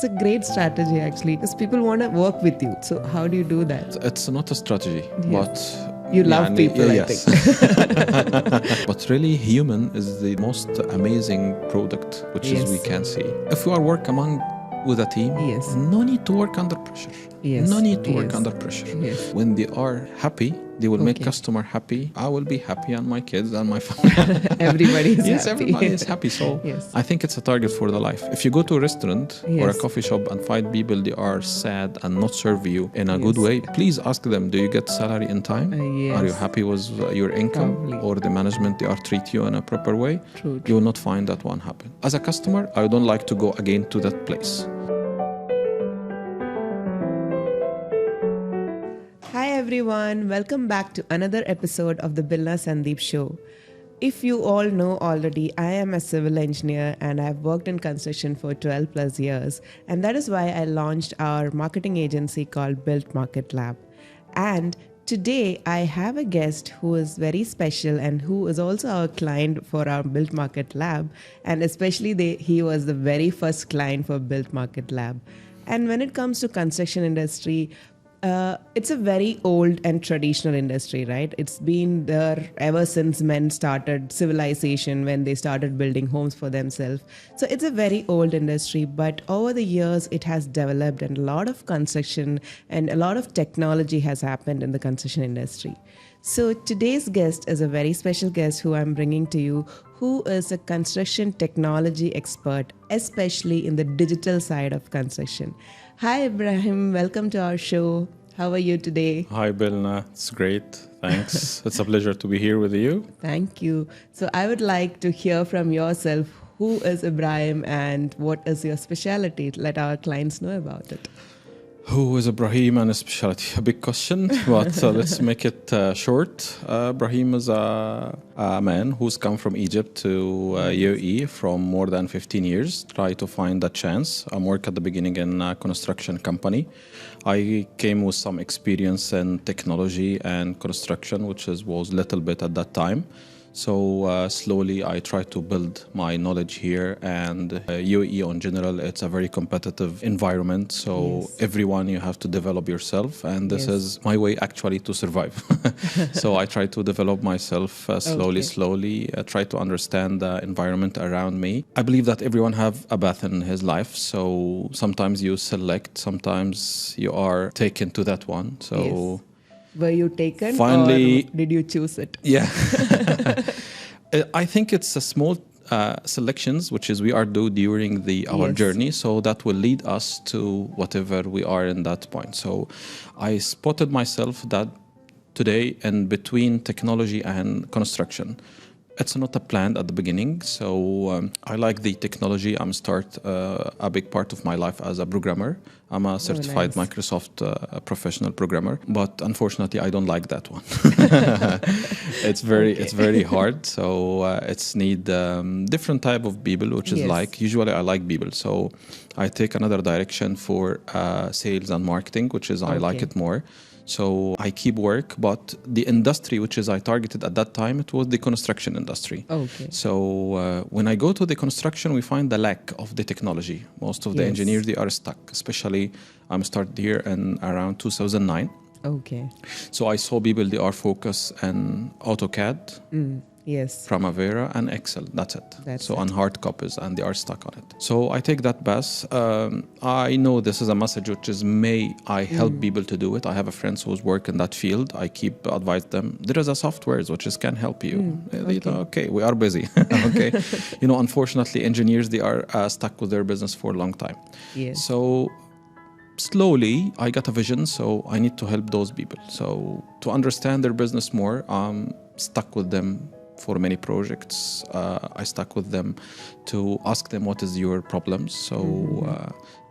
that's a great strategy actually, because people want to work with you. So how do you do that? It's not a strategy, but you love people, I think. But really, human is the most amazing product, which is we can see. If we are work with a team, no need to work under pressure. No need to work under pressure. When they are happy, they will make customer happy. I will be happy, and my kids and my family. Everybody is happy. Everybody is happy. So I think it's a target for the life. If you go to a restaurant or a coffee shop and find people they are sad and not serve you in a good way, please ask them, do you get salary in time? Are you happy with your income? Or the management, they are treat you in a proper way? True. You will not find that one happen. As a customer, I don't like to go again to that place. Hi everyone, welcome back to another episode of the Bilna Sandeep Show. If you all know already, I am a civil engineer and I've worked in construction for 12 plus years, and that is why I launched our marketing agency called Built Market Lab. And today I have a guest who is very special and who is also our client for our Built Market Lab, and especially he was the very first client for Built Market Lab. And when it comes to construction industry, it's a very old and traditional industry, right? It's been there ever since men started civilization, when they started building homes for themselves. So it's a very old industry, but over the years it has developed, and a lot of construction and a lot of technology has happened in the construction industry. So today's guest is a very special guest who I'm bringing to you, who is a construction technology expert, especially in the digital side of construction. Hi, Ibrahim. Welcome to our show. How are you today? Hi, Bilna. It's great. Thanks. It's a pleasure to be here with you. Thank you. So I would like to hear from yourself, who is Ibrahim and what is your specialty? Let our clients know about it. Who is Ibrahim and his specialty? A big question, but let's make it short. Ibrahim is a man who's come from Egypt to UAE from more than 15 years, try to find a chance. I worked at the beginning in a construction company. I came with some experience in technology and construction, which was little bit at that time. So slowly I try to build my knowledge here, and UAE in general, it's a very competitive environment. So everyone, you have to develop yourself, and this is my way actually to survive. So I try to develop myself slowly, try to understand the environment around me. I believe that everyone have a path in his life. So sometimes you select, sometimes you are taken to that one. So. Were you taken, finally, or did you choose it? Yeah. I think it's a small selections, which is we are do during our journey. So that will lead us to whatever we are in that point. So I spotted myself that today in between technology and construction. It's not a plan at the beginning. So I like the technology. I'm a big part of my life as a programmer. I'm a certified Microsoft professional programmer, but unfortunately, I don't like that one. It's very hard. So it's need different type of people, which is usually I like people. So I take another direction for sales and marketing, which is I like it more. So I keep work, but the industry which is I targeted at that time, it was the construction industry. So when I go to the construction, we find the lack of the technology. Most of the engineers, they are stuck, especially I'm started here in around 2009. So I saw people, they are focused on AutoCAD. Primavera and Excel, that's it. On hard copies, and they are stuck on it. So I take that path. I know this is a message which is I help people to do it. I have a friend who's work in that field. I keep advise them. There is a software which can help you. We are busy. Unfortunately, engineers, they are stuck with their business for a long time. So slowly I got a vision, so I need to help those people. So to understand their business more, I'm stuck with them for many projects. I stuck with them to ask them what is your problems. So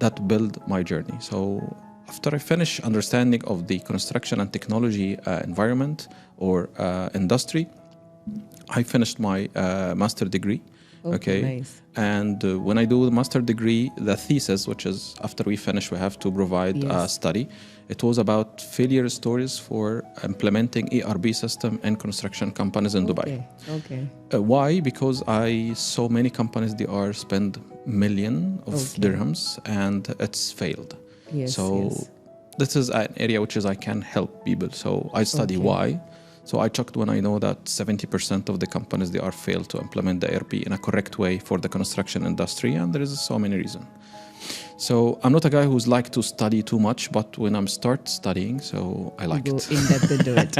that built my journey. So after I finish understanding of the construction and technology environment or industry, I finished my master degree Okay. Nice. And when I do the master degree, the thesis, which is after we finish, we have to provide a study. It was about failure stories for implementing ERP system in construction companies in Dubai. Okay. Why? Because I saw many companies, they are spend million of dirhams and it's failed. This is an area which is I can help people. So I study why. So I checked when I know that 70% of the companies, they are failed to implement the ERP in a correct way for the construction industry. And there is so many reasons. So I'm not a guy who's like to study too much, but when I'm start studying, so I like it. Go in depth into it.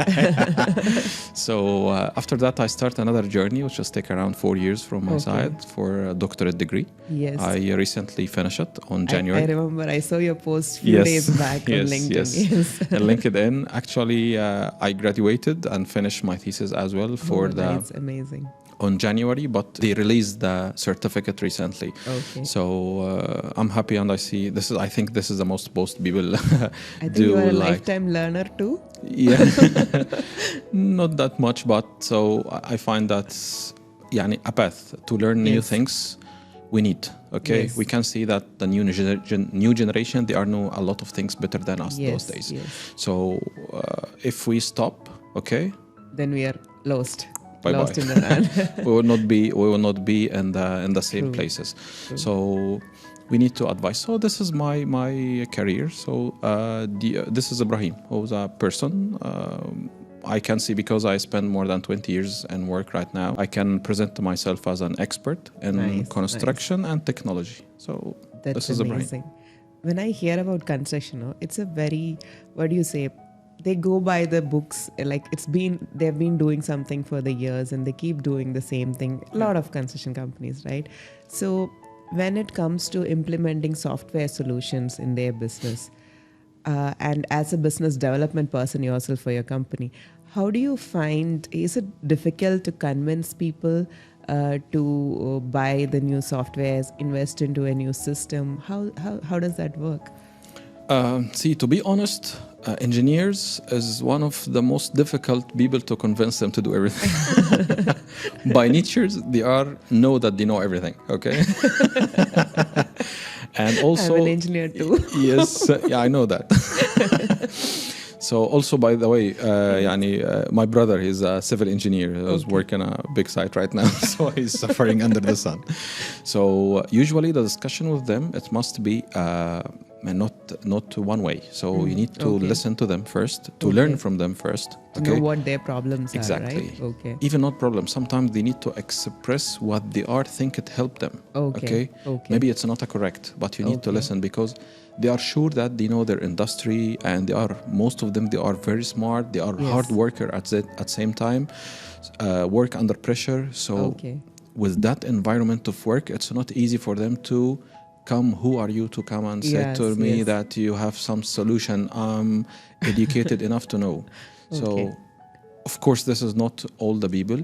So after that, I start another journey, which just take around 4 years from my side for a doctorate degree. Yes. I recently finished it on January. I remember I saw your post few days back on LinkedIn. Yes. And LinkedIn, actually, I graduated and finished my thesis as well for That's amazing. On January, but they released the certificate recently. So I'm happy, and I see this is. I think this is the most people I think you are a lifetime learner too. Yeah, not that much, but so I find that a path to learn new things we need. We can see that the new generation, they know a lot of things better than us those days. So if we stop, then we are lost. Bye-bye. Lost in the land. we will not be in the same places. So we need to advise. So this is my career. So this is Ibrahim, who's a person. I can see, because I spend more than 20 years in work right now, I can present myself as an expert in construction and technology. So this is amazing. When I hear about construction, it's a very, what do you say? They go by the books, like they've been doing something for the years and they keep doing the same thing. A lot of construction companies, right? So when it comes to implementing software solutions in their business, and as a business development person yourself for your company, how do you find, is it difficult to convince people to buy the new softwares, invest into a new system? How does that work? See, to be honest, engineers is one of the most difficult people to convince them to do everything. By nature, know that they know everything. And also, I'm an engineer too. Yes, I know that. So also, by the way, my brother, he's a civil engineer. He was working a big site right now, so he's suffering under the sun. So usually the discussion with them, it must be not one way. So you need to listen to them first, to learn from them first. To know what their problems are, right? Even not problems. Sometimes they need to express what they think it helped them. Maybe it's not correct, but you need to listen, because they are sure that they know their industry, and most of them, they are very smart. They are hard worker at the same time, work under pressure. So with that environment of work, it's not easy for them to come. Who are you to come and say to me that you have some solution? I'm educated enough to know. So of course, this is not all the people,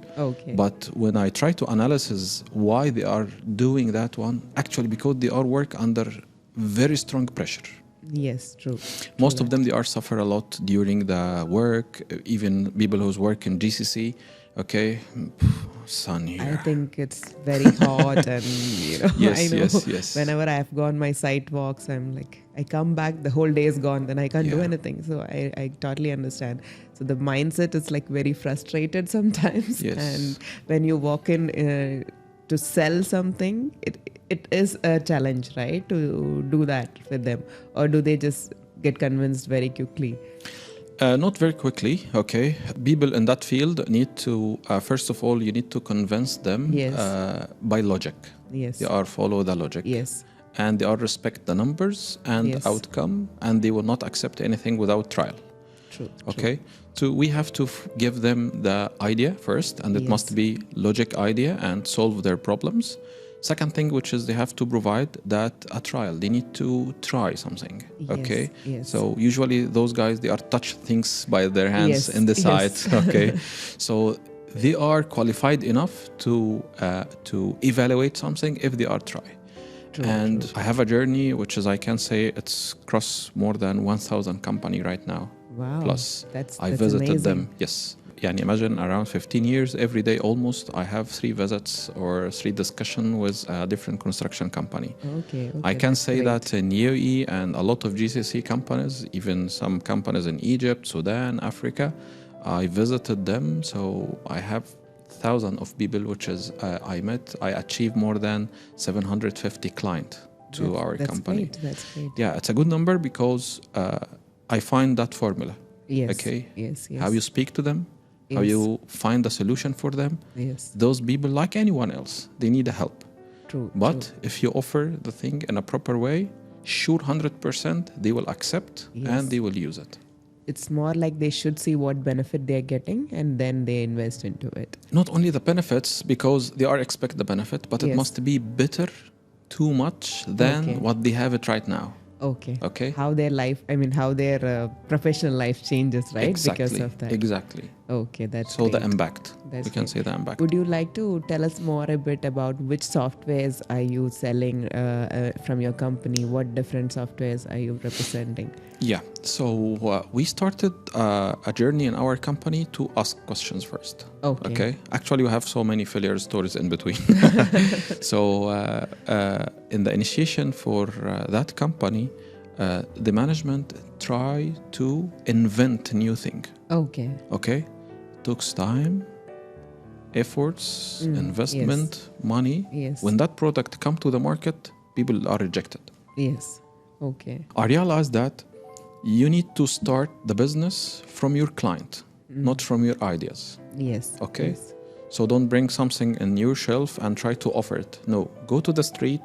but when I try to analyze why they are doing that one, actually because they are work under very strong pressure. Yes, true. Most of them, they are suffer a lot during the work, even people who's work in GCC. Sun here. I think it's very hot, and I know whenever I have gone my site walks, I'm like, I come back, the whole day is gone, then I can't do anything. So I totally understand. So the mindset is like very frustrated sometimes. And when you walk in to sell something, it is a challenge, right? To do that with them, or do they just get convinced very quickly? Not very quickly, People in that field need to, first of all, you need to convince them by logic. They are follow the logic. And they are respect the numbers and outcome, and they will not accept anything without trial. True. So we have to give them the idea first, and it must be logic idea and solve their problems. Second thing, which is they have to provide that a trial. They need to try something. So usually those guys, they are touch things by their hands in the site. So they are qualified enough to evaluate something if they are try. True. I have a journey which is, I can say, it's cross more than 1,000 company right now. Wow. Plus, that's I visited amazing. them. Yes. imagine around 15 years, every day almost, I have 3 visits or 3 discussions with a different construction company. Okay. I can say that in UAE and a lot of GCC companies, even some companies in Egypt, Sudan, Africa, I visited them. So I have thousands of people, which is I met. I achieved more than 750 clients to our company. That's great. Yeah, it's a good number because I find that formula. Yes. Okay. Yes. How you speak to them, how you find a solution for them. Yes. Those people, like anyone else, they need a help. True. But if you offer the thing in a proper way, sure 100% they will accept and they will use it. It's more like they should see what benefit they're getting and then they invest into it. Not only the benefits, because they are expect the benefit, but it must be better too much than what they have it right now. Okay. How their life, how their professional life changes, right? Exactly. Because of that. Exactly. Okay, that's so great. the impact. We can say the impact. Would you like to tell us more a bit about which softwares are you selling from your company? What different softwares are you representing? Yeah. So we started a journey in our company to ask questions first. Okay. Actually, we have so many failure stories in between. So in the initiation for that company, the management try to invent new thing. Okay. Takes time, efforts, investment, money. Yes. When that product come to the market, people are rejected. Yes. Okay. I realized that you need to start the business from your client, not from your ideas. Yes. Okay. Yes. So don't bring something in your shelf and try to offer it. No, go to the street,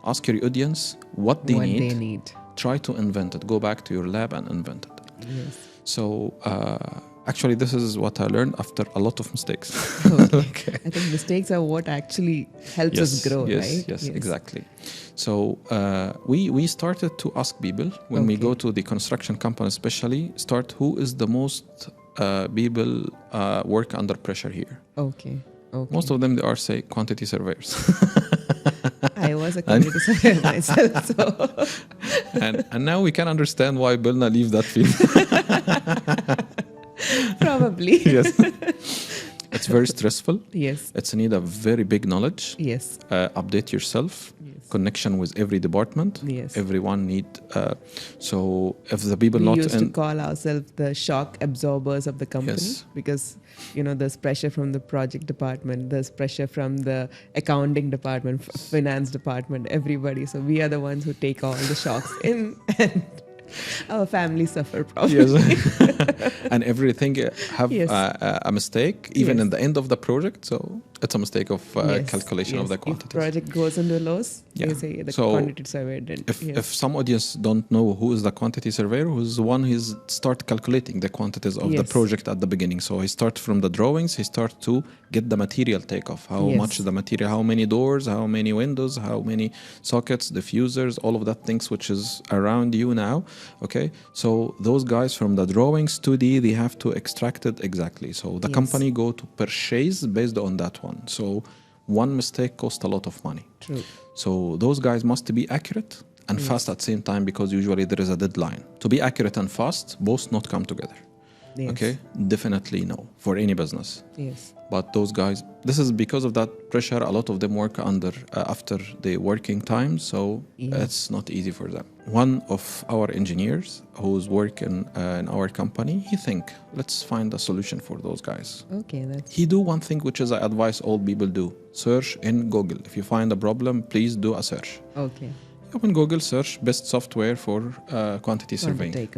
ask your audience what they need. Try to invent it. Go back to your lab and invent it. Yes. So actually, this is what I learned after a lot of mistakes. Okay. I think mistakes are what actually helps us grow, right? Yes, exactly. So we started to ask people when we go to the construction company, especially, start who is the most people work under pressure here. Okay. Most of them, they are, say, quantity surveyors. I was a quantity surveyor myself. So. and now we can understand why Bilna leave that field. Probably. Yes. It's very stressful. Yes. It's need a very big knowledge. Yes. Update yourself. Yes. Connection with every department. Yes. Everyone need. So if the people we not used to call ourselves the shock absorbers of the company. Yes. Because there's pressure from the project department, there's pressure from the accounting department, finance department, everybody. So we are the ones who take all the shocks in and our family suffer probably. Yes. And everything have a mistake, even in the end of the project. So it's a mistake of calculation of the quantities. If project goes into loss, they say the quantity surveyor didn't. If some audience don't know who is the quantity surveyor, who's the one who start calculating the quantities of the project at the beginning. So he starts from the drawings, he starts to get the material takeoff. How much the material, how many doors, how many windows, how many sockets, diffusers, all of that things which is around you now. Okay, so those guys from the drawings 2D, they have to extract it exactly. So the company go to purchase based on that one. So one mistake costs a lot of money. True. So those guys must be accurate and fast at the same time, because usually there is a deadline. To be accurate and fast, both not come together. Yes. Okay, definitely no for any business. Yes. But those guys, this is because of that pressure. A lot of them work under after the working time, so it's not easy for them. One of our engineers who's working in our company, he think, let's find a solution for those guys. Okay, he do one thing which is I advise all people do: search in Google. If you find a problem, please do a search. Okay. Open Google, search best software for quantity surveying.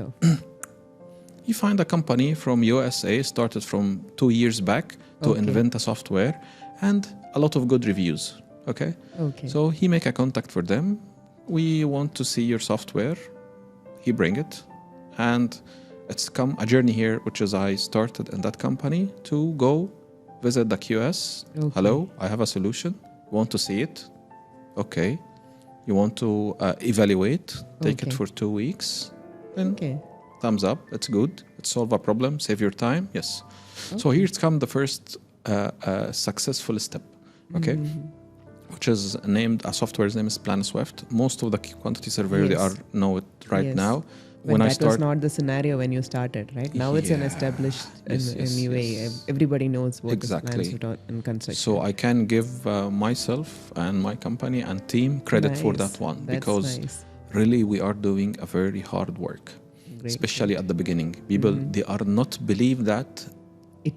You find a company from USA, started from 2 years back to invent a software, and a lot of good reviews. Okay. So he make a contact for them. We want to see your software. He bring it, and it's come a journey here, which is I started in that company to go visit the QS. Hello, I have a solution. Want to see it? Okay. You want to evaluate? Take it for 2 weeks. Then thumbs up. It's good. It solve a problem. Save your time. Yes. So here's come the first successful step. Okay. Which is named, a software's name is PlanSwift. Most of the quantity surveyor they are know it right now. When that was not the scenario when you started, right? Now it's an established anyway. Everybody knows what is plans in construction. So I can give myself and my company and team credit for that one. That's because really we are doing a very hard work. Especially at the beginning. People, they are not believe that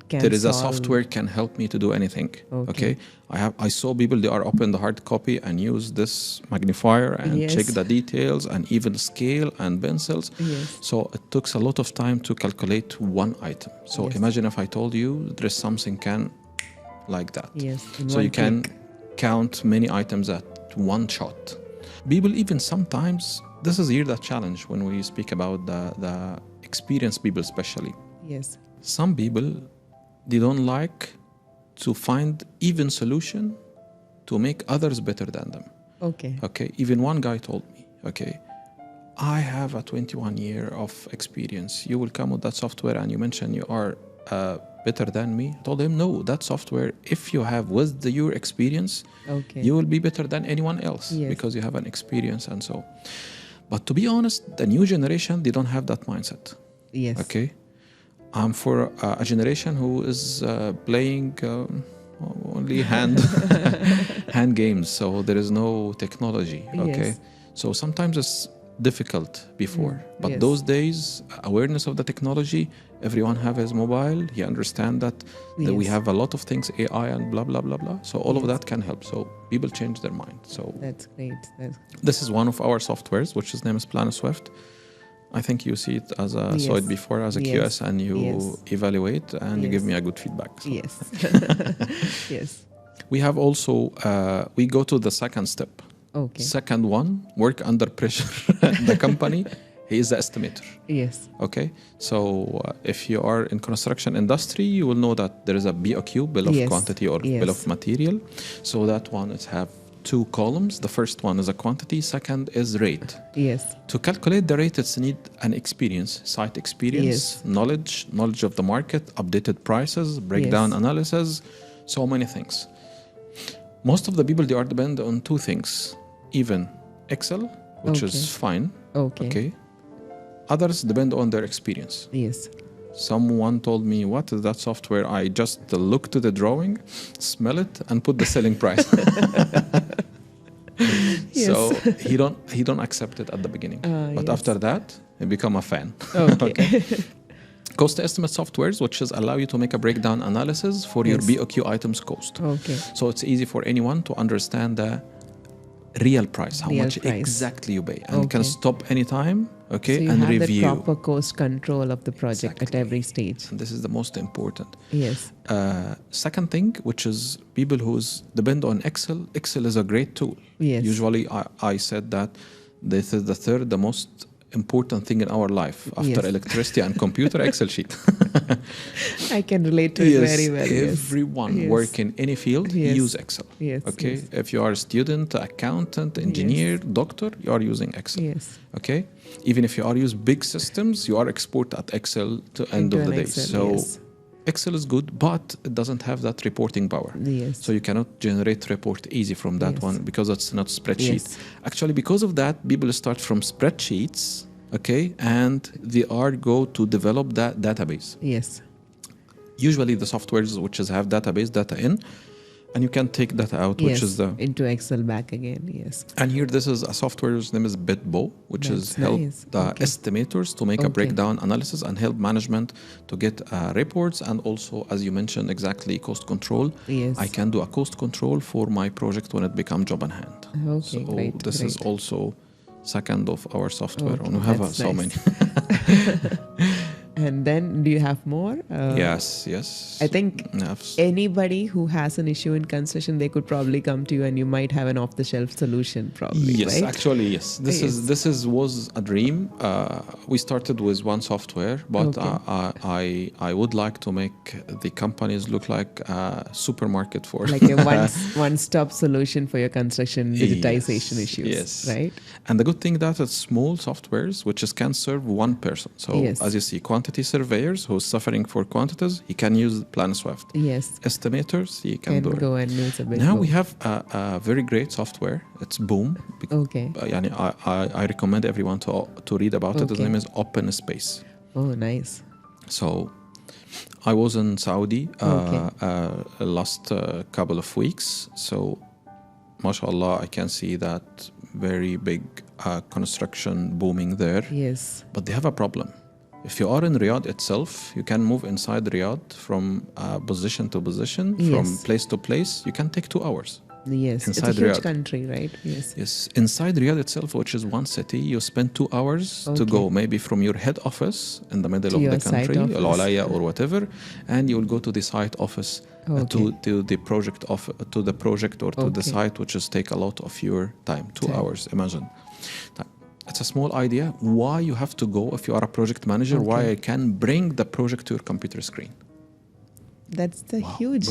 there is a software can help me to do anything. Okay. I saw people, they are open the hard copy and use this magnifier and check the details and even scale and pencils. So it took a lot of time to calculate one item. So imagine if I told you there is something can like that. So you can count many items at one shot. People even sometimes, this is here the challenge when we speak about the experienced people especially. Some people, they don't like to find even solution to make others better than them. Okay. Even one guy told me, I have a 21 year of experience. You will come with that software and you mention you are better than me. I told him, no, that software, if you have with your experience, you will be better than anyone else because you have an experience and so. But to be honest, the new generation, they don't have that mindset. Okay. I'm for a generation who is playing only hand games, so there is no technology. Okay. So sometimes it's difficult before, but those days, awareness of the technology, everyone have his mobile. He understand that we have a lot of things, AI and blah blah blah blah. So all of that can help. So people change their mind. So that's great. This is one of our softwares, which is name is PlanSwift. I think you see it as a saw it before as a QS, and you evaluate and you give me a good feedback. So. Yes. We have also we go to the second step. Second one, work under pressure. The company, he is the estimator. Okay. So if you are in construction industry, you will know that there is a BOQ, bill of quantity or bill of material. So that one is have two columns. The first one is a quantity, second is rate. To calculate the rate, it's need an experience, site experience, knowledge of the market, updated prices, breakdown analysis, so many things. Most of the people, they are dependent on two things, even Excel, which is fine. Okay. Others depend on their experience. Someone told me, what is that software? I just look to the drawing, smell it, and put the selling price. So he don't accept it at the beginning. But after that, he become a fan. Okay. Cost estimate softwares, which is allow you to make a breakdown analysis for your BOQ items cost. So it's easy for anyone to understand the real price, how much exactly you pay, and can stop anytime. Okay, so you and have review. The proper cost control of the project at every stage. And this is the most important. Second thing, which is people who depend on Excel. Excel is a great tool. Usually, I said that this is the most important thing in our life after electricity and computer. Excel sheet. I can relate to it very well. Everyone work in any field use Excel. Okay, if you are a student, accountant, engineer, doctor, you are using Excel. Okay, even if you are use big systems, you are export at Excel to end of the day. So Excel is good, but it doesn't have that reporting power. So you cannot generate report easy from that one because it's not spreadsheet. Actually, because of that, people start from spreadsheets, okay, and they are go to develop that database. Usually the softwares which have database data in, and you can take that out, which is the into Excel back again. And here this is a software's name is BitBo, which is help the estimators to make a breakdown analysis and help management to get reports, and also, as you mentioned, exactly cost control. I can do a cost control for my project when it becomes job on hand. This is also second of our software, and we have so many. And then, do you have more? Yes. I think anybody who has an issue in construction, they could probably come to you, and you might have an off-the-shelf solution. Probably, right? Actually, yes. This was a dream. We started with one software, but I would like to make the companies look like a supermarket for like a one-stop solution for your construction digitization issues. Right. And the good thing that it's small softwares which can serve one person. So as you see, quantity quantity surveyors who's suffering for quantities, he can use PlanSwift. Yes. Estimators, he can do go it. and use a bit. Now we have a very great software. It's Boom. Okay. I recommend everyone to read about it. His name is Open Space. Oh, nice. So I was in Saudi last couple of weeks. So, mashallah, I can see that very big construction booming there. Yes. But they have a problem. If you are in Riyadh itself, you can move inside Riyadh from position to position, from place to place. You can take 2 hours. Yes, inside it's a huge Riyadh. Country, right? Yes. Yes, inside Riyadh itself, which is one city, you spend 2 hours to go, maybe from your head office in the middle of the country, Al Alaya or whatever, and you will go to the site office, to the project or to the site, which is take a lot of your time. 2 hours, imagine. It's a small idea why you have to go if you are a project manager. Why I can bring the project to your computer screen. That's the huge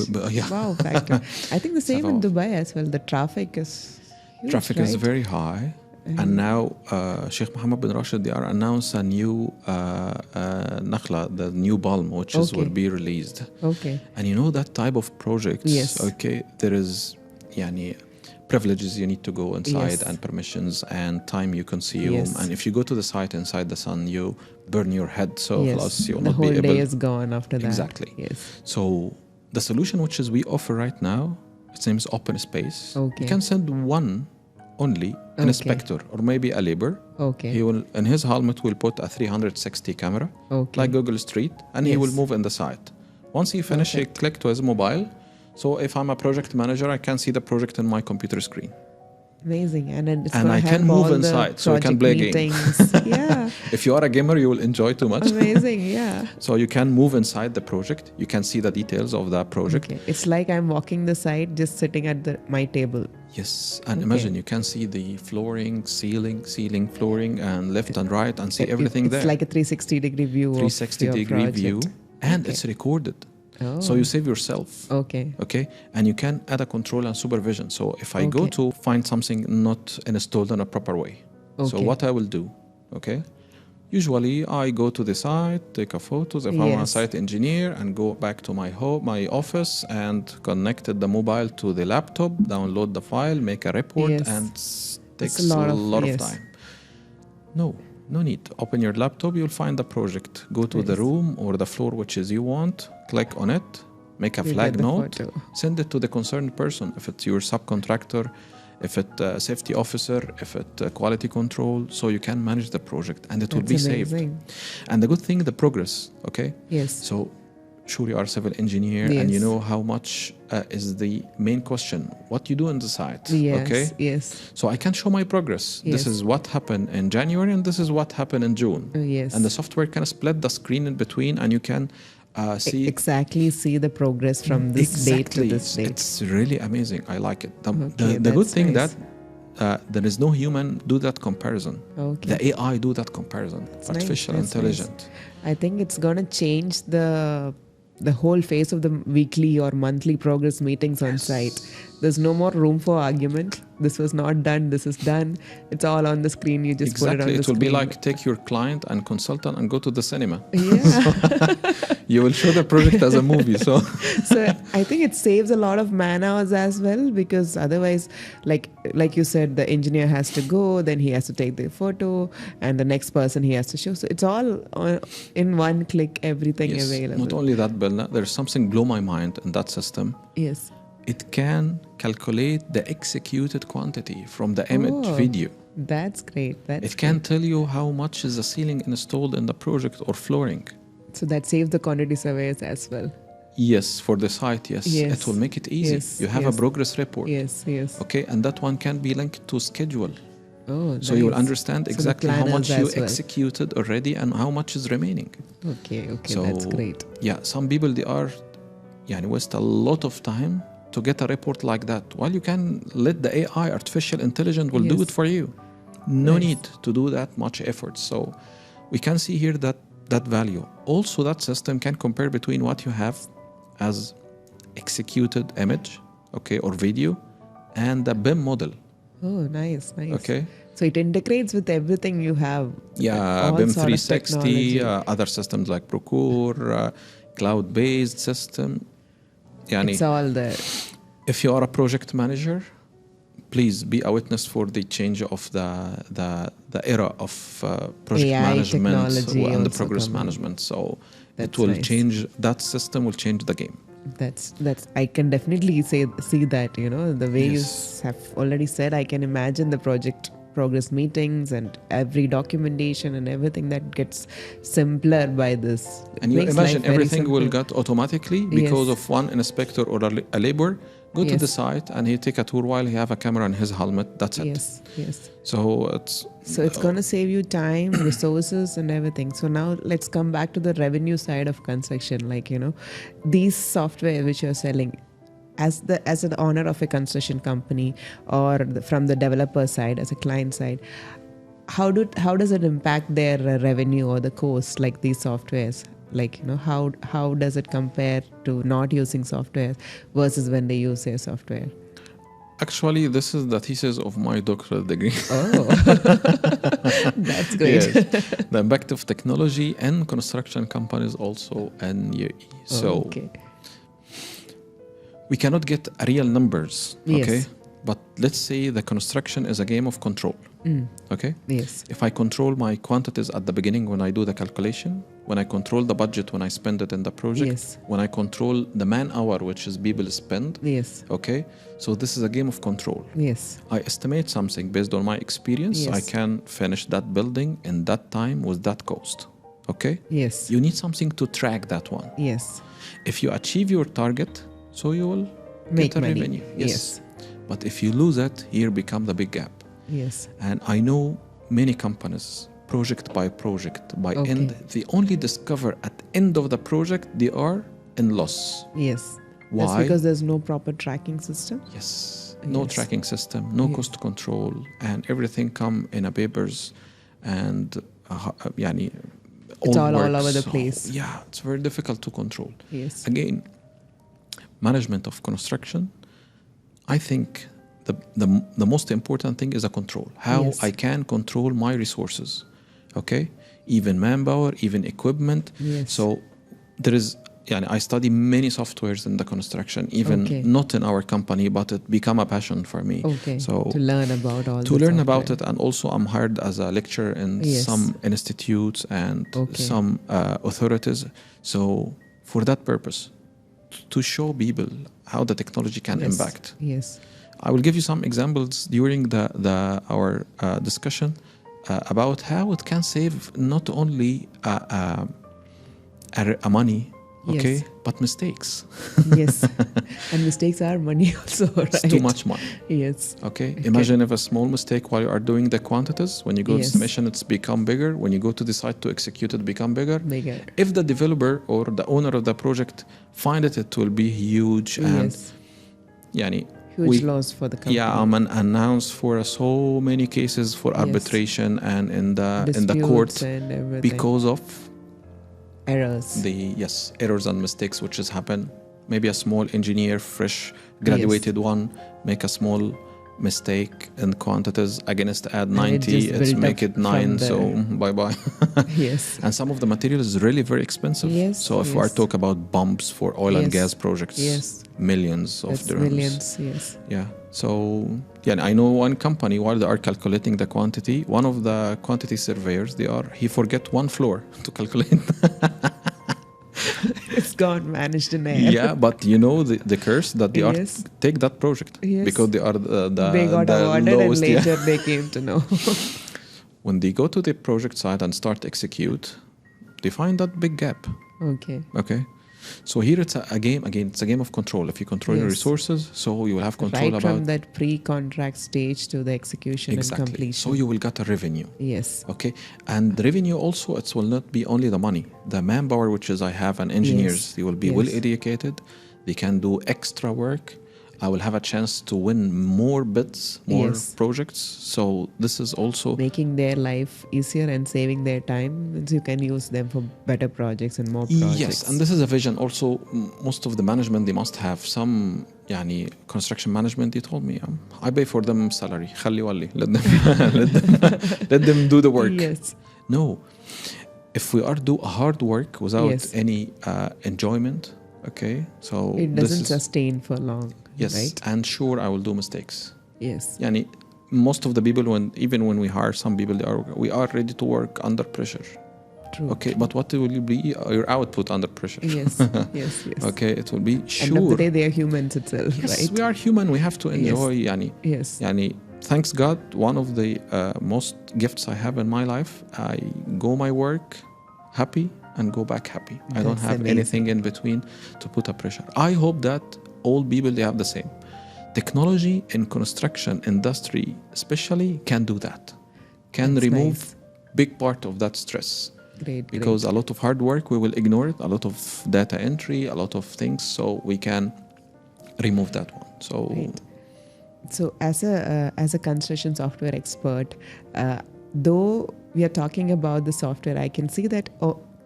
wow factor. I think the same in Dubai as well. The traffic is huge, is very high. And now Sheikh Mohammed bin Rashid, they are announced a new Nakhla, the new palm, which will be released. Okay. And you know that type of projects, there is privileges you need to go inside and permissions and time you consume. And if you go to the site inside the sun, you burn your head. So plus you will not be able. The whole day is gone after that. Exactly. Yes. So the solution which is we offer right now, its name is Open Space. Okay. You can send one only, an inspector or maybe a laborer. Okay. He will, in his helmet, will put a 360 camera, like Google Street, and he will move in the site. Once he finishes, he click to his mobile. So if I'm a project manager, I can see the project in my computer screen. Amazing. And I can move inside, so I can play games. Yeah. If you are a gamer, you will enjoy too much. Amazing, yeah. So you can move inside the project. You can see the details of that project. Okay. It's like I'm walking the site, just sitting at my table. Yes, and imagine you can see the flooring, ceiling, flooring, and left and right, and see everything there. It's like a 360-degree view. 360-degree view, and it's recorded. So you save yourself. Okay. And you can add a control and supervision. So if I go to find something not installed in a proper way, so what I will do, usually I go to the site, take a photos if I'm a site engineer, and go back to my office and connected the mobile to the laptop, download the file, make a report, and takes a lot of time. No need. Open your laptop, you'll find the project. Go to the room or the floor which is you want, click on it, make a flag note, send it to the concerned person. If it's your subcontractor, if it's a safety officer, if it's quality control, so you can manage the project and it will be saved. And the good thing, the progress, Yes. So sure you are a civil engineer and you know how much is the main question, what you do in the site. Yes. So I can show my progress. This is what happened in January and this is what happened in June. And the software can split the screen in between and you can see the progress from this date to this date. It's really amazing. I like it. The good thing that there is no human do that comparison. The AI do that comparison. Artificial intelligence. I think it's going to change the whole face of the weekly or monthly progress meetings on site. There's no more room for argument. This was not done. This is done. It's all on the screen. You just put it on the screen. It will be like take your client and consultant and go to the cinema. Yeah. You will show the project as a movie. So I think it saves a lot of man hours as well, because otherwise, like you said, the engineer has to go, then he has to take the photo, and the next person he has to show. So it's all in one click, everything available. Not only that, Belna, there's something blow my mind in that system. Yes. It can calculate the executed quantity from the image video. That's great. It can tell you how much is the ceiling installed in the project or flooring. So that saves the quantity surveyors as well. Yes, for the site, yes. It will make it easy. You have a progress report. Yes. Okay, and that one can be linked to schedule. So you will understand exactly how much you executed already and how much is remaining. Okay, so, that's great. Yeah, some people, they are waste a lot of time to get a report like that. While you can let the AI, artificial intelligence, will do it for you. No need to do that much effort. So we can see here that value. Also, that system can compare between what you have as executed image, or video, and the BIM model. Oh, nice. Okay. So it integrates with everything you have. Yeah, BIM 360, other systems like Procure, cloud-based system. It's all there. If you are a project manager, please be a witness for the change of the era of project AI management and the progress coming. management. So That's it will nice. change, that system will change the game. That's I can definitely see that, the way you have already said. I can imagine the project progress meetings and every documentation and everything that gets simpler by this. And you imagine everything will get automatically because of one inspector or a laborer go to the site and he take a tour while he have a camera on his helmet. That's it. Yes. So it's going to save you time, resources, and everything. So now let's come back to the revenue side of construction. Like, these software which you're selling, as an owner of a construction company or from the developer side, as a client side, how does it impact their revenue or the cost, like these softwares? Like, how does it compare to not using software versus when they use their software? Actually, this is the thesis of my doctoral degree. Oh, that's great. Yes. The impact of technology and construction companies also and UAE. So we cannot get real numbers, okay? But let's say the construction is a game of control, okay? Yes. If I control my quantities at the beginning when I do the calculation, when I control the budget when I spend it in the project, when I control the man hour, which is people spend, okay? So this is a game of control. Yes. I estimate something based on my experience. I can finish that building in that time with that cost, okay? Yes. You need something to track that one. Yes. If you achieve your target, so you will make get a money. revenue. Yes. But if you lose it, here becomes the big gap. Yes. And I know many companies, project by project, by end, they only discover at the end of the project they are in loss. Yes. Why? That's because there's no proper tracking system. Yes. No tracking system, no cost control, and everything come in a papers, and it's all over the place. Yeah, it's very difficult to control. Yes. Again, management of construction, I think the most important thing is a control. How I can control my resources, okay? Even manpower, even equipment. Yes. So there is, I study many softwares in the construction, even not in our company, but it become a passion for me. Okay. So to learn about all. To learn about it, and also I'm hired as a lecturer in some institutes and some authorities. So for that purpose, to show people how the technology can impact. Yes. I will give you some examples during our discussion about how it can save not only money, but mistakes. Yes. And mistakes are money also, right? It's too much money. Yes. Okay. Imagine if a small mistake while you are doing the quantities, when you go to submission, it's become bigger. When you go to decide to execute it, become bigger. If the developer or the owner of the project find it will be huge and huge loss for the company. Yeah, I'm announced for so many cases for arbitration and in the court because of errors. Errors and mistakes which has happened. Maybe a small engineer, fresh graduated one, make a small mistake in quantities against add 90, it's make it 9, so bye-bye. Yes. And some of the material is really very expensive. Yes. So if we are talk about bumps for oil and gas projects, millions of dirhams. Millions, yes. Yeah. So I know one company while they are calculating the quantity, one of the quantity surveyors, he forget one floor to calculate. It's gone, managed in air. Yeah, but the curse that they are take that project because they are they got awarded lowest, and later they came to know. When they go to the project site and start execute, they find that big gap. Okay. So here it's a game. Again, it's a game of control. If you control your resources, so you will have control right from that pre-contract stage to the execution and completion. So you will get a revenue. Yes. Okay. And the revenue also, it will not be only the money. The manpower, which is I have and engineers, they will be well educated. They can do extra work. I will have a chance to win more bids, more projects. So this is also making their life easier and saving their time, means you can use them for better projects and more projects. Yes, and this is a vision. Also, most of the management, they must have some construction management. They told me, I pay for them salary. خلي ولي. Let them do the work. Yes. No, if we are do hard work without any enjoyment, okay, so it doesn't sustain for long. Yes, right? And sure, I will do mistakes. Yes. Most of the people, even when we hire some people, we are ready to work under pressure. True. Okay, but what will be your output under pressure? Yes. Okay, it will be sure. End of the day, they are humans itself, yes, right? we are human. We have to enjoy. Yes. Thanks God, one of the most gifts I have in my life, I go my work happy and go back happy. I don't have anything in between to put a pressure. I hope that all people, they have the same. Technology in construction industry especially can do that. Can remove big part of that stress. Great. Because a lot of hard work, we will ignore it. A lot of data entry, a lot of things. So we can remove that one. So as a construction software expert, though we are talking about the software, I can see that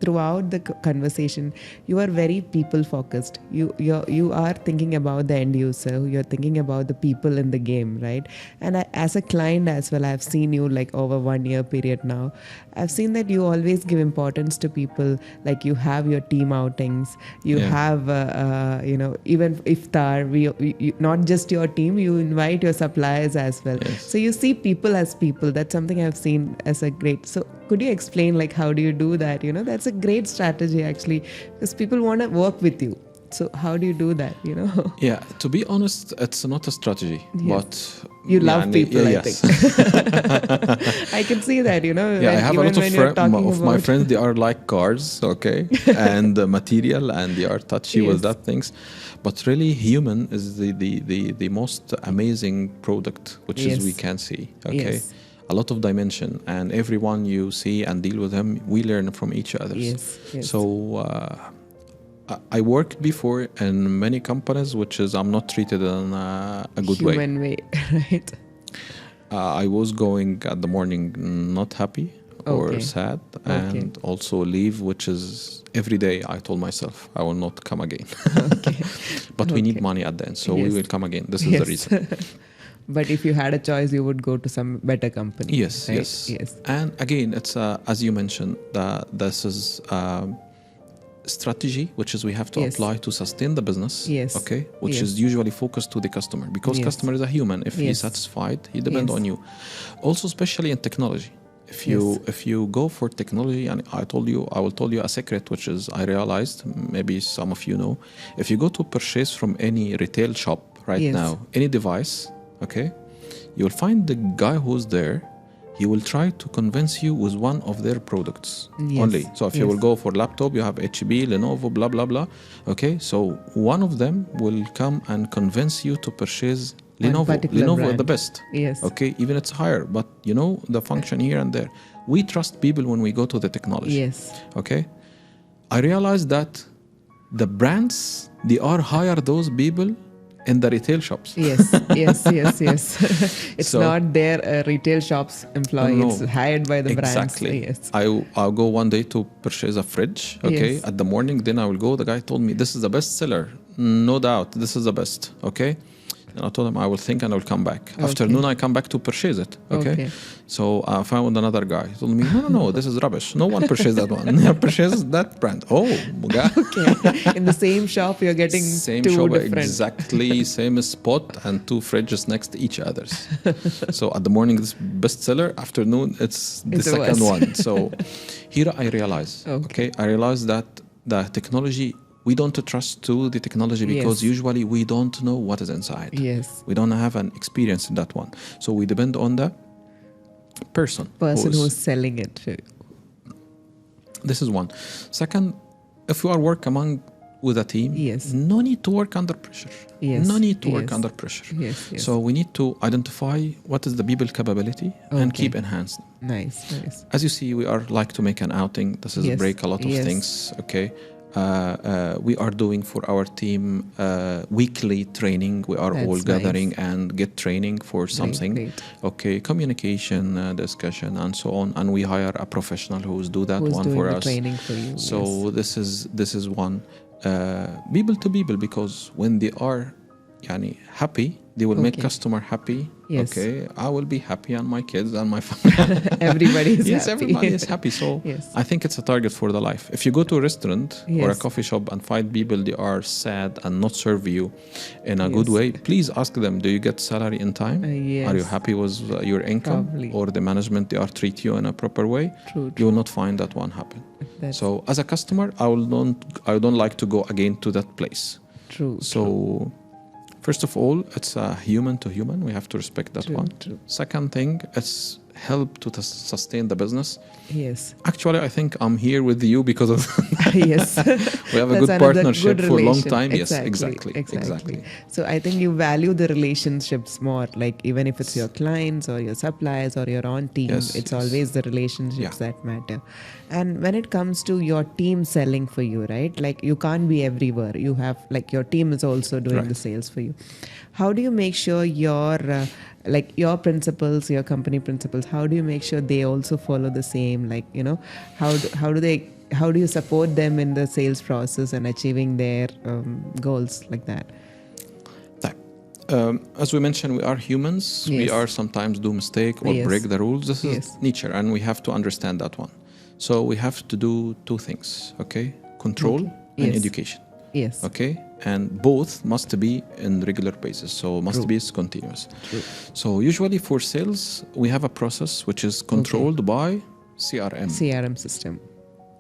throughout the conversation, you are very people focused. You are thinking about the end user. You're thinking about the people in the game, right? And as a client as well, I've seen you like over 1 year period now. I've seen that you always give importance to people. Like you have your team outings. You have even iftar. We not just your team. You invite your suppliers as well. Yes. So you see people as people. That's something I've seen as a great. So could you explain like how do you do that? That's a great strategy actually, because people want to work with you. So how do you do that? Yeah, to be honest, it's not a strategy, but you love people. I think I can see that. Yeah, I have a lot of my friends. They are like cars, okay, and material, and they are touchy with that things. But really, human is the most amazing product, which is we can see. Okay. Yes. A lot of dimension, and everyone you see and deal with them, we learn from each other. Yes. So I worked before in many companies, which is I'm not treated in a good human way, right? I was going at the morning not happy or sad, and also leave, which is every day I told myself I will not come again. But we need money at the end, so we will come again. This is the reason. But if you had a choice, you would go to some better company. Yes, right? yes. And again, it's as you mentioned, this is strategy, which is we have to apply to sustain the business. Yes. Okay, which is usually focused to the customer, because customer is a human. If he's satisfied, he depends on you. Also, especially in technology. If you go for technology, and I will tell you a secret, which is I realized, maybe some of you know, if you go to purchase from any retail shop now, any device, okay, you will find the guy who's there, he will try to convince you with one of their products only. So if you will go for laptop, you have HP, Lenovo, blah, blah, blah. Okay, so one of them will come and convince you to purchase Lenovo. Lenovo is the best. Yes. Okay, even it's higher, but the function here and there. We trust people when we go to the technology. Yes. Okay. I realized that the brands, they are hire those people in the retail shops. Yes. It's not their retail shops employee. No. It's hired by the brands. Exactly. Yes. I'll go one day to purchase a fridge. Okay. At the morning, then I will go. The guy told me this is the best seller. No doubt, this is the best. Okay. And I told him I will think and I will come back. Afternoon, I come back to purchase it. Okay. So I found another guy. He told me, no, this is rubbish. No one purchased that one. Purchase that brand. Oh, okay. In the same shop, you're getting same two shop, different. Exactly, same spot and two fridges next to each other. So at the morning, this bestseller. Afternoon, it's the second one. So here I realize. Okay. I realize that the technology, we don't trust to the technology because usually we don't know what is inside. Yes. We don't have an experience in that one. So we depend on the person who's selling it. This is one. Second, if you are working with a team, no need to work under pressure. No need to work under pressure. So we need to identify what is the people capability and keep enhancing. Nice. As you see, we are like to make an outing. This is break a lot of things. Okay. We are doing for our team weekly training. We are all gathering and get training for something. Great. Okay, communication, discussion, and so on. And we hire a professional who's do that who's one doing for the us. Training for you. So this is one. People to people, because when they are happy, they will make customer happy. Yes. Okay, I will be happy, and my kids and my family. Everybody is yes, happy. everybody is happy. So I think it's a target for the life. If you go to a restaurant or a coffee shop and find people they are sad and not serve you in a good way, please ask them, do you get salary in time? Are you happy with your income? Probably. Or the management, they are treat you in a proper way? True. You will not find that one happen. So as a customer, I don't like to go again to that place. True. So first of all, it's a human to human. We have to respect that one. True. Second thing, it's help to sustain the business. Yes. Actually, I think I'm here with you because of yes. we have a good partnership for a long time. Yes, exactly. So I think you value the relationships more, like even if it's your clients or your suppliers or your own team, it's always the relationships that matter. And when it comes to your team selling for you, right? Like you can't be everywhere. You have like your team is also doing the sales for you. How do you make sure your principles, your company principles, how do you make sure they also follow the same? Like, how do you support them in the sales process and achieving their goals like that? As we mentioned, we are humans. We are sometimes do mistake or break the rules. This is nature, and we have to understand that one. So we have to do two things, okay? Control and education. Yes. Okay? And both must be in regular basis. So must be continuous. True. So usually for sales, we have a process which is controlled by CRM. CRM system.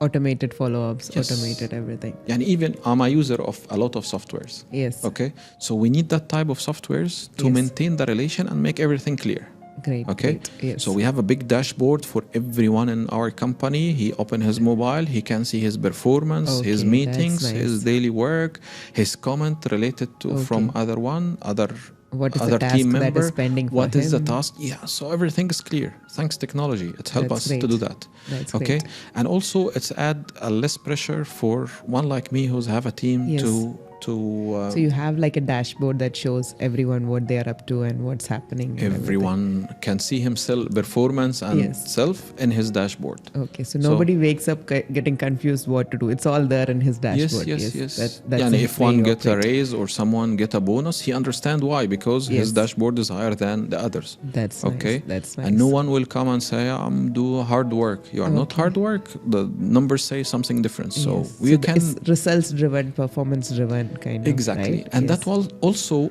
Automated follow-ups, automated everything. And even I'm a user of a lot of softwares. Yes. Okay? So we need that type of softwares to maintain the relation and make everything clear. Great. Okay. Great. Yes. So we have a big dashboard for everyone in our company. He open his mobile, he can see his performance, his meetings, his daily work, his comment related to from other what is other the task team member. That is pending for what him? is the task? Yeah. So everything is clear. Thanks technology. It helps us to do that. That's okay. Great. And also it's add a less pressure for one like me who's have a team to so you have like a dashboard that shows everyone what they are up to and what's happening. Everyone can see himself performance and self in his dashboard. Okay, so nobody wakes up getting confused what to do. It's all there in his dashboard. Yes. And if one get a raise or someone get a bonus, he understand why, because his dashboard is higher than the others. That's okay. Nice. That's nice. And no one will come and say, I'm do hard work. You are not hard work. The numbers say something different. So we can it's results driven, performance driven. Kind of, exactly. Right? And that will also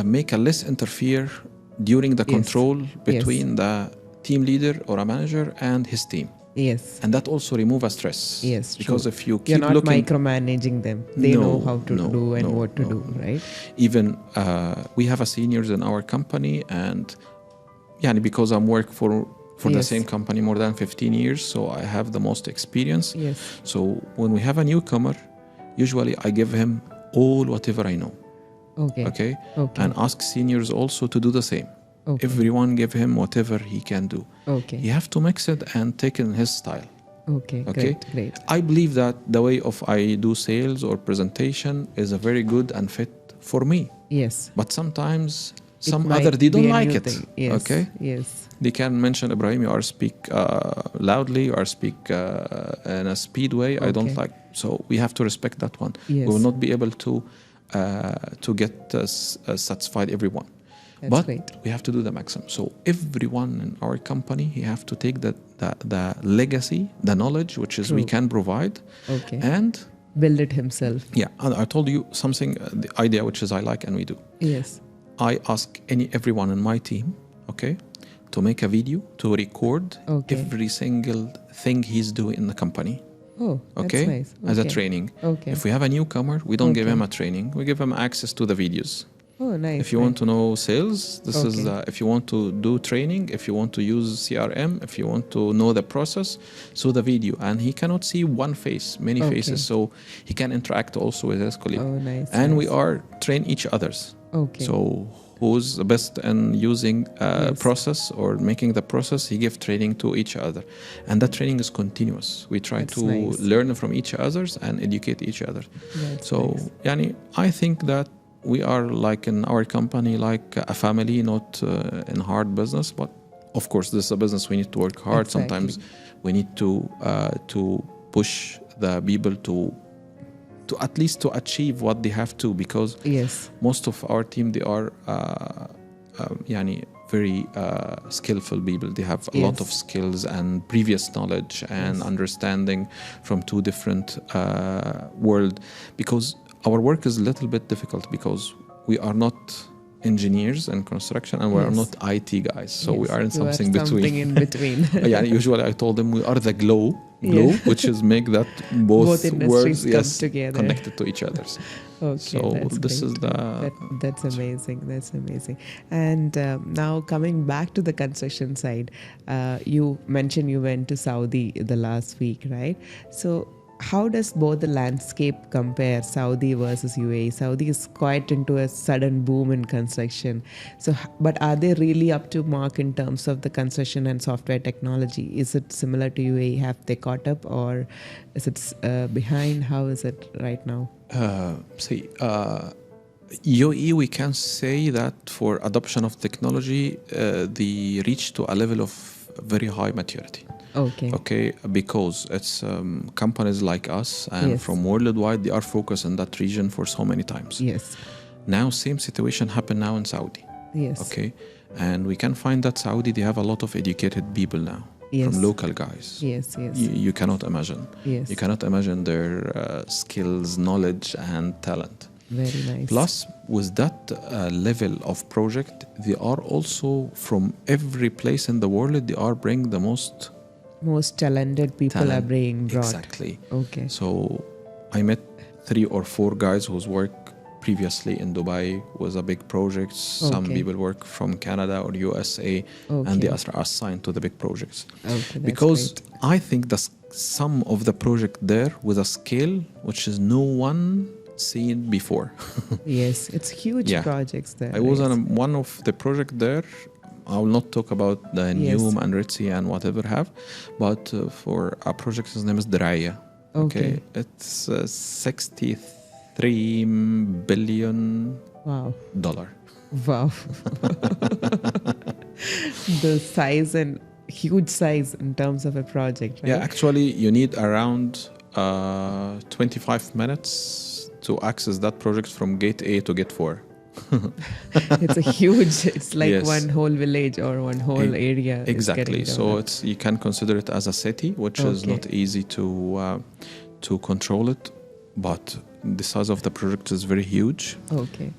make a less interfere during the control between the team leader or a manager and his team. Yes. And that also remove a stress. Yes, because true. if you keep You're not looking, micromanaging them. They know how to do and what to do, right? Even we have a seniors in our company, and because I'm work for the same company more than 15 years, so I have the most experience. Yes. So when we have a newcomer, usually I give him all whatever I know. Okay. And ask seniors also to do the same. Okay. Everyone give him whatever he can do. Okay. You have to mix it and take it in his style. Okay. Great. I believe that the way of I do sales or presentation is a very good and fit for me. Yes. But sometimes they don't like it. Yes. Okay. Yes. They can mention, Ibrahim, you are speak loudly or speak in a speed way. I don't like. So we have to respect that one. Yes. We will not be able to get satisfied everyone. That's great. We have to do the maximum. So everyone in our company, he have to take the legacy, the knowledge, which is we can provide, and build it himself. Yeah, and I told you something, the idea which is I like and we do. Yes. I ask everyone in my team, to make a video to record every single thing he's doing in the company. Oh, that's nice. As a training. Okay. If we have a newcomer, we don't give him a training. We give him access to the videos. Oh, nice. If you want to know sales, this is if you want to do training, if you want to use CRM, if you want to know the process, so the video. And he cannot see one face, many faces, so he can interact also with his colleague. Oh, nice. And we are train each others. Okay. So who's the best in using process or making the process, he gives training to each other. And that training is continuous. We try to learn from each other and educate each other. Yani, I think that we are like in our company, like a family, not in hard business, but of course, this is a business. We need to work hard. Sometimes we need to push the people to at least to achieve what they have to, because most of our team, they are very skillful people. They have a lot of skills and previous knowledge and understanding from two different worlds, because our work is a little bit difficult because we are not engineers and construction, and we are not IT guys, so we are in something between. Usually I told them we are the glue, which is make that both words connected to each other. So this is that's amazing. That's amazing. And now coming back to the construction side, you mentioned you went to Saudi the last week, right? So how does both the landscape compare, Saudi versus UAE? Saudi is quite into a sudden boom in construction. So, but are they really up to mark in terms of the construction and software technology? Is it similar to UAE? Have they caught up, or is it behind? How is it right now? UAE, we can say that for adoption of technology, they reach to a level of very high maturity. Okay, because it's companies like us and from worldwide, they are focused in that region for so many times. Now, same situation happened now in Saudi. Okay, and we can find that Saudi, they have a lot of educated people now. From local guys. You cannot imagine. You cannot imagine their skills, knowledge, and talent. Very nice. Plus, with that level of project, they are also from every place in the world, they are bringing the most talented people are being brought. Exactly. Okay. So I met 3 or 4 guys whose work previously in Dubai was a big project. Some people work from Canada or USA, and they are assigned to the big projects. Because great. I think that some of the project there with a scale which is no one seen before. It's huge projects there. I was on one of the project there. I will not talk about the Neom and Red Sea and whatever have, but for a project, his name is Diraya. Okay. It's $63 billion. Wow. Wow. The size and huge size in terms of a project, right? Yeah, actually, you need around 25 minutes to access that project from gate A to gate 4. It's like one whole village or one whole area. Exactly. So you can consider it as a city, which is not easy to control it, but the size of the project is very huge. Okay.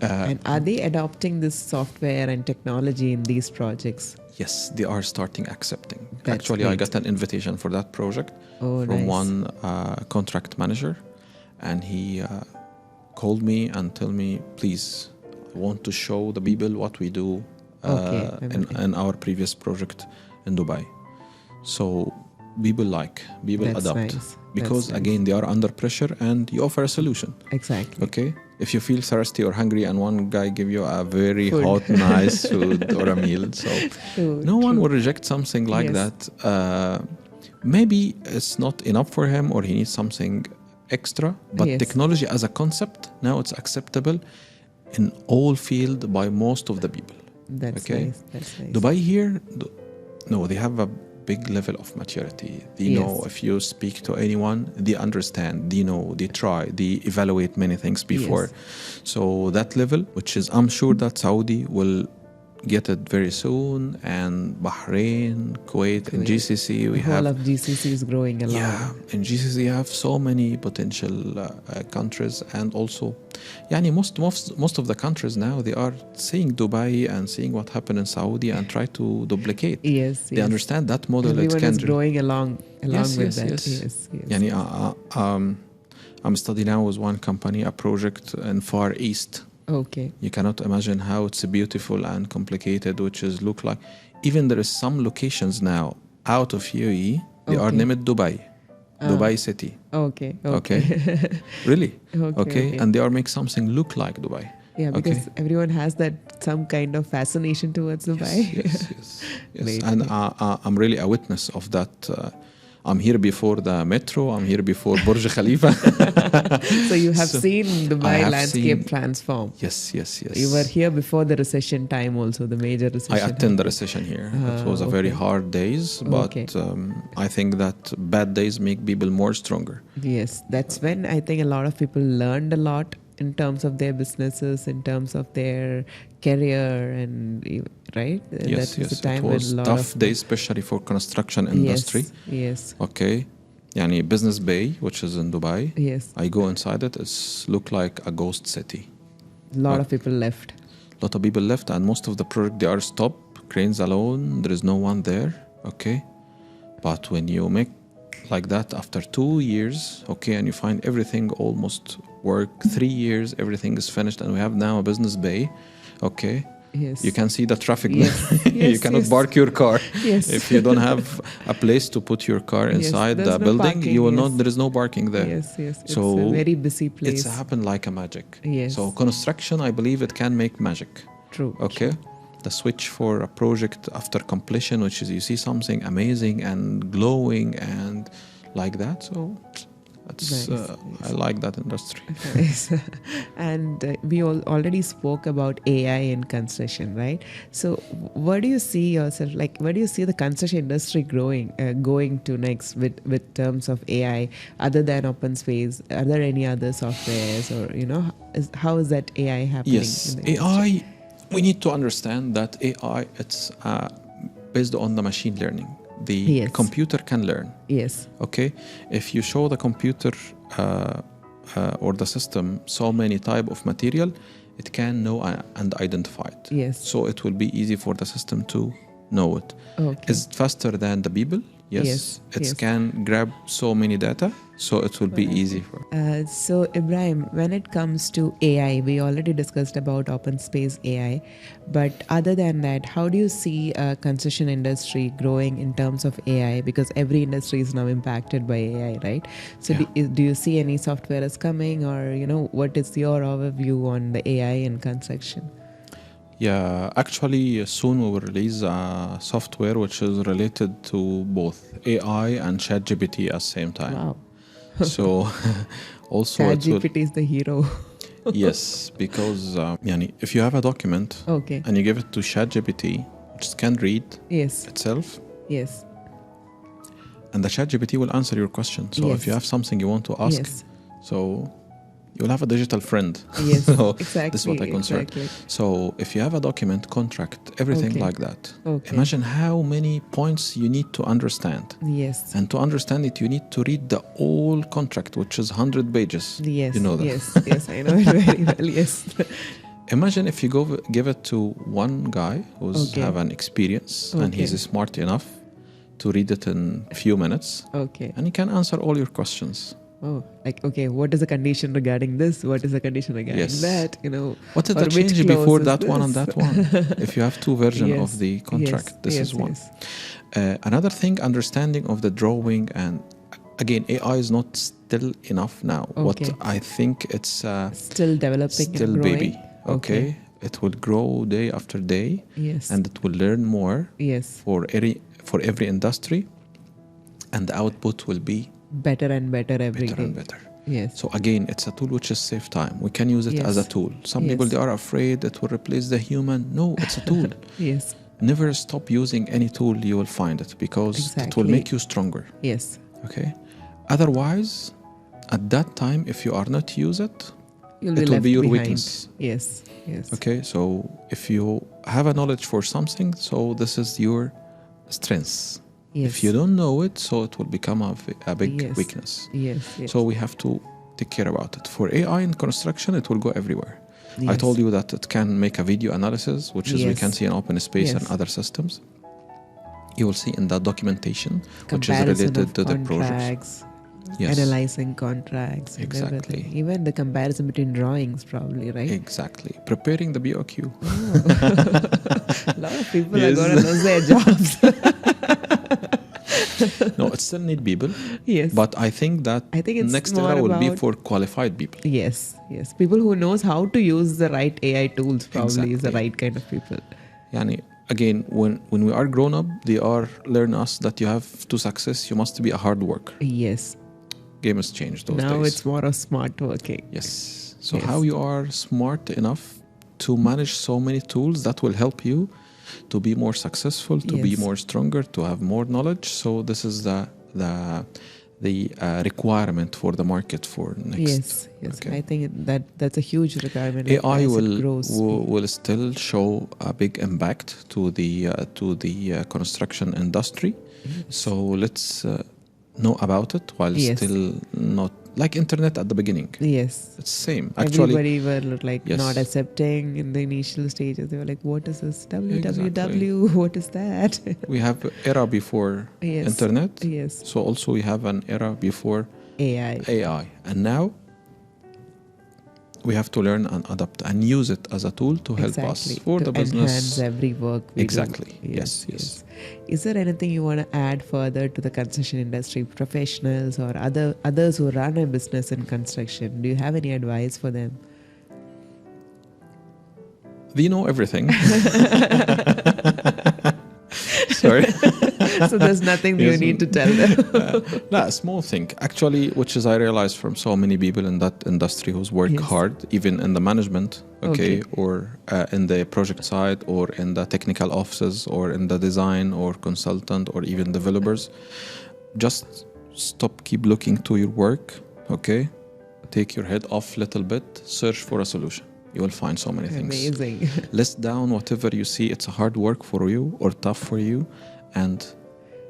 And are they adopting this software and technology in these projects? Yes, they are starting accepting. That's Actually, great. I got an invitation for that project from one contract manager, and he called me and told me, please, I want to show the people what we do in our previous project in Dubai. So people adopt. Nice. Because again, they are under pressure and you offer a solution. Exactly. Okay? If you feel thirsty or hungry and one guy give you a very hot, nice food or a meal, so no one will reject something like that. Maybe it's not enough for him or he needs something extra, but technology as a concept, now it's acceptable in all field by most of the people. That's nice. Dubai here, they have a big level of maturity. They know if you speak to anyone, they understand, they know, they try, they evaluate many things before. So that level, which is, I'm sure that Saudi will get it very soon, and Bahrain, Kuwait, and GCC. The whole of GCC is growing a lot. Yeah, in GCC you have so many potential countries, and also, most of the countries now, they are seeing Dubai and seeing what happened in Saudi and try to duplicate. They understand that model. Everyone is growing along with that. I'm studying now with one company, a project in Far East. Okay. You cannot imagine how it's beautiful and complicated, which is look like. Even there is some locations now out of UAE, they are named Dubai. Dubai city. Okay. Really? Okay. And they are make something look like Dubai. Yeah, because everyone has that some kind of fascination towards Dubai. Yes. And I'm really a witness of that. I'm here before the metro. I'm here before Burj Khalifa. So you have seen Dubai landscape transform. Yes. You were here before the recession time also, the major recession. I attended the recession here. It was a very hard days, but I think that bad days make people more stronger. Yes, that's when I think a lot of people learned a lot in terms of their businesses, in terms of their career, and right? Yes. It was tough days, especially for construction industry. Yes. Okay. Yani Business Bay, which is in Dubai. Yes. I go inside it. It's look like a ghost city. A lot of people left. And most of the project they are stopped. Cranes alone. There is no one there. Okay. But when you make like that after 2 years, okay, and you find everything almost work 3 years, everything is finished, and we have now a business bay, okay. Yes. You can see the traffic there. You cannot park your car. If you don't have a place to put your car inside the building, you will not. There is no parking there. Yes. So it's a very busy place. It's happened like a magic. Yes. So construction, I believe it can make magic. True. Okay. True. The switch for a project after completion, which is you see something amazing and glowing and like that. So it's, I like that industry. Nice. And we already spoke about AI in construction, right? So what do you see yourself, like where do you see the construction industry going to next with terms of AI, other than open space? Are there any other softwares, or how is that AI happening? Yes, AI, we need to understand that AI, it's based on the machine learning. The computer can learn. Yes. Okay. If you show the computer or the system so many type of material, it can know and identify it. Yes. So it will be easy for the system to know it. Okay. Is it faster than the people? Yes. It can grab so many data, so it will be easy for. So Ibrahim, when it comes to AI, we already discussed about open space AI, but other than that, how do you see construction industry growing in terms of AI? Because every industry is now impacted by AI, right? So do you see any software is coming, or what is your overview on the AI in construction? Yeah, actually soon we will release a software which is related to both AI and ChatGPT at the same time. Wow. So also ChatGPT is the hero. Yes, because if you have a document and you give it to ChatGPT, which can read itself. Yes. And the ChatGPT will answer your question. So if you have something you want to ask, so you'll have a digital friend. Yes, so exactly. This is what I consider. Exactly. So if you have a document, contract, everything like that, imagine how many points you need to understand. Yes. And to understand it, you need to read the whole contract, which is 100 pages. Yes. You know that. Yes, I know it very well. Yes. Imagine if you give it to one guy who's have an experience and he's smart enough to read it in a few minutes. Okay. And he can answer all your questions. Oh, like, what is the condition regarding this? What is the condition regarding that? What is the change before that one and that one? If you have two versions of the contract, this is one. Another thing, understanding of the drawing, and again, AI is not still enough now. What I think it's still developing, still and growing. Baby. Okay. It will grow day after day. Yes. And it will learn more. Yes. For every industry, and the output will be better and better every day. Better and better. Yes. So again, it's a tool which is save time. We can use it as a tool. Some people, they are afraid it will replace the human. No, it's a tool. Yes. Never stop using any tool. You will find it because it will make you stronger. Yes. Okay. Otherwise, at that time, if you are not use it, it will be your weakness. Yes. Yes. Okay. So if you have a knowledge for something, so this is your strength. Yes. If you don't know it, so it will become a big weakness. Yes. So we have to take care about it. For AI in construction, it will go everywhere. Yes. I told you that it can make a video analysis, which is we can see in open space and other systems. You will see in that documentation, which is related to the projects. Yes. Analyzing contracts. Exactly. Even the comparison between drawings, probably, right? Exactly. Preparing the BOQ. A lot of people are going to lose their jobs. No, it still need people. Yes. But I think it's next era will be for qualified people. Yes. People who knows how to use the right AI tools probably is the right kind of people. Yani, again, when we are grown up, they are learn us that you have to success, you must be a hard worker. Yes. Game has changed those days. Now it's more of smart working. Yes. So how you are smart enough to manage so many tools that will help you to be more successful, to be more stronger, to have more knowledge. So this is the requirement for the market for next. Yes. Okay. I think that's a huge requirement. AI will still show a big impact to the construction industry. So let's know about it while still not like internet at the beginning. Yes, it's same. Actually, everybody were like not accepting in the initial stages. They were like, "What is this www? What is that?" We have era before internet. Yes. So also we have an era before AI, and now we have to learn and adapt and use it as a tool to help us for the business. Enhance every work we do. Yes. Is there anything you want to add further to the construction industry professionals or others who run a business in construction? Do you have any advice for them? They know everything. Sorry. So there's nothing you need to tell them. A small thing actually, which is I realized from so many people in that industry who's work hard, even in the management, or in the project side, or in the technical offices, or in the design, or consultant, or even developers. Just stop, keep looking to your work. Okay, take your head off a little bit. Search for a solution. You will find so many things. Amazing. List down whatever you see it's a hard work for you or tough for you, and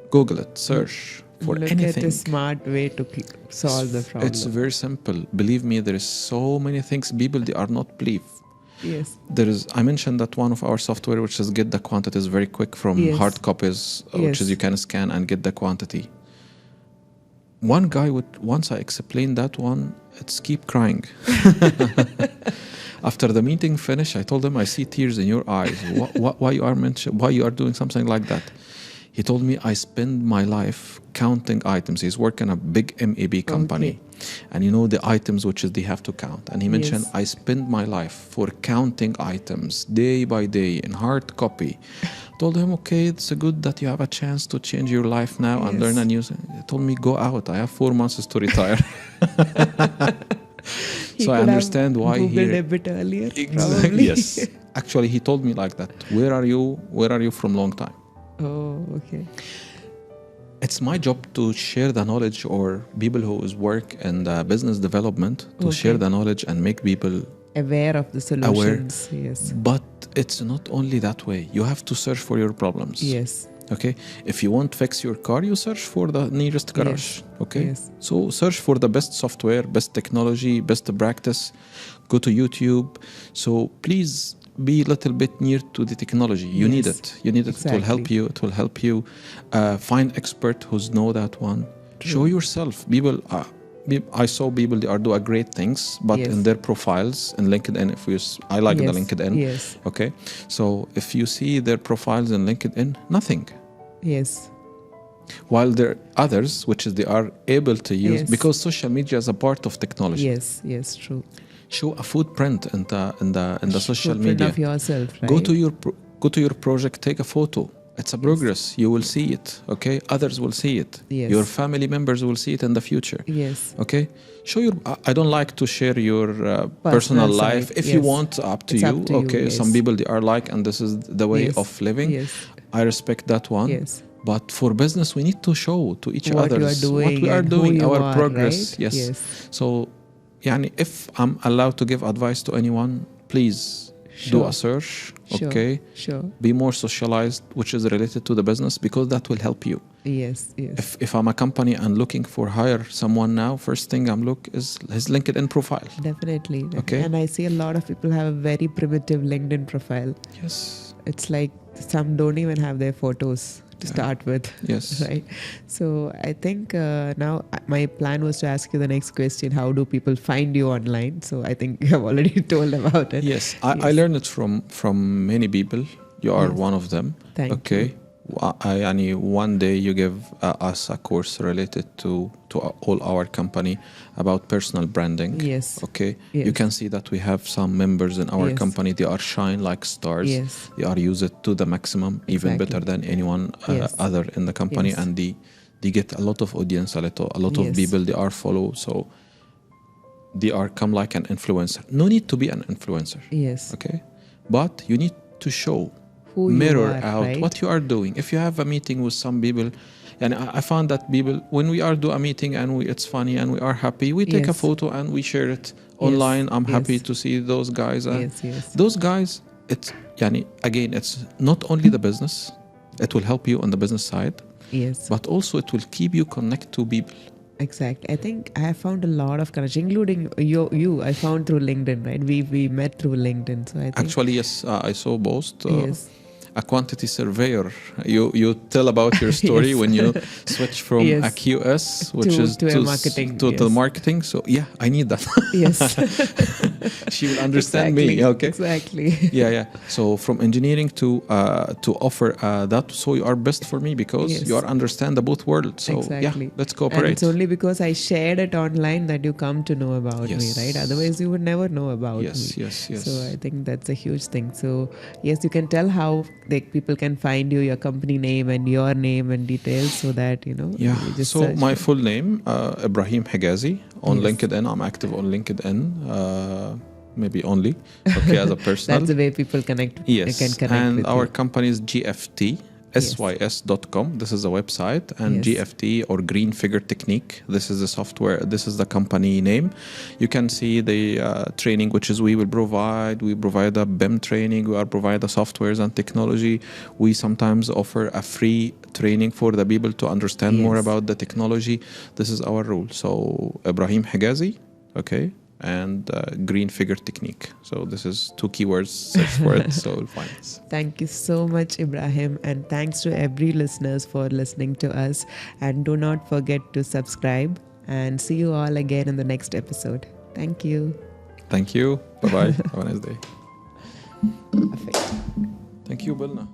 Google it, search for anything. Look at a smart way to solve the problem. It's very simple. Believe me, there is so many things people they are not believe. Yes. I mentioned that one of our software which is get the quantities very quick from hard copies, which is you can scan and get the quantity. One guy once I explained that one, it's keep crying. After the meeting finished, I told him, I see tears in your eyes. Why you are doing something like that? He told me, I spend my life counting items. He's working a big MAB company. And you know the items which they have to count. And he mentioned, I spend my life for counting items day by day in hard copy. Told him, okay, it's good that you have a chance to change your life now and learn a new thing. He told me, go out. I have 4 months to retire. So I understand why he Googled a bit earlier. Exactly. Yes. Actually, he told me like that. Where are you from long time? Oh, okay. It's my job to share the knowledge, or people who is work in the business development to share the knowledge and make people aware of the solutions. Yes. But it's not only that way. You have to search for your problems. Yes. Okay. If you want to fix your car, you search for the nearest garage. Okay. Yes. So search for the best software, best technology, best practice. Go to YouTube. So please be a little bit near to the technology. You need it. You need it. Exactly. It will help you. Find expert who's know that one. True. Show yourself. People. I saw people they are doing great things, but in their profiles in LinkedIn, I like the LinkedIn. Yes. Okay. So if you see their profiles in LinkedIn, nothing. Yes. While there are others which is they are able to use because social media is a part of technology. Yes, true. Show a footprint in the social footprint media of yourself, right? Go to your project, take a photo. It's a progress. You will see it. Okay, others will see it. Yes. Your family members will see it in the future. Yes. Okay. Show your. I don't like to share your personal life. If you want, up to you. Okay. Some people they are like, and this is the way of living. Yes. I respect that one. Yes. But for business, we need to show to each what other what we are doing, our progress. Right? Yes. So, if I'm allowed to give advice to anyone, please do a search. Okay. Sure. Be more socialized, which is related to the business, because that will help you. Yes. If I'm a company and looking for hire someone now, first thing I'm look is his LinkedIn profile. Definitely. Okay. And I see a lot of people have a very primitive LinkedIn profile. Yes. It's like some don't even have their photos to start with. Yes. Right. So I think now my plan was to ask you the next question. How do people find you online? So I think you have already told about it. Yes. I learned it from many people. You are one of them. Thank you. one day you give us a course related to all our company about personal branding. Yes. Okay. Yes. You can see that we have some members in our company. They are shine like stars. Yes. They are used to the maximum, even better than anyone other in the company, and they get a lot of audience, a lot of people they are follow. So they are come like an influencer. No need to be an influencer. Yes. Okay. But you need to show, mirror out what you are doing. If you have a meeting with some people, and I found that people, when we are do a meeting and it's funny and we are happy, we take a photo and we share it online. I'm happy to see those guys. Those guys, it's again, it's not only the business. It will help you on the business side. Yes. But also it will keep you connect to people. Exactly. I think I have found a lot of connection, including you. I found through LinkedIn, right? We met through LinkedIn. So I think actually, yes, I saw both. Yes. A quantity surveyor. You tell about your story when you switch from a QS, which is to marketing, to marketing. So I need that. Yes. She will understand me. Okay. Exactly. Yeah. So from engineering to offer that, so you are best for me because you are understand the both worlds. So let's cooperate. And it's only because I shared it online that you come to know about me, right? Otherwise, you would never know about me. Yes. So I think that's a huge thing. So yes, you can tell how people can find you, your company name and your name and details, so that you just so my full name Ibrahim Hegazy on LinkedIn. I'm active on LinkedIn, maybe only as a personal. That's the way people connect. Yes, can connect and with our you. company is GFT sys.com. This is the website, and GFT or Green Figure Technique. This is the software. This is the company name. You can see the training, which is we will provide. We provide a BIM training. We provide the softwares and technology. We sometimes offer a free training for the people to understand more about the technology. This is our rule. So Ibrahim Hegazy, okay, and Green Figure Technique. So this is 2 keywords, search for it, so you'll find it. Thank you so much, Ibrahim, and thanks to every listeners for listening to us. And do not forget to subscribe, and see you all again in the next episode. Thank you. Thank you. Bye-bye. Have a nice day. Perfect. Thank you, Bilna.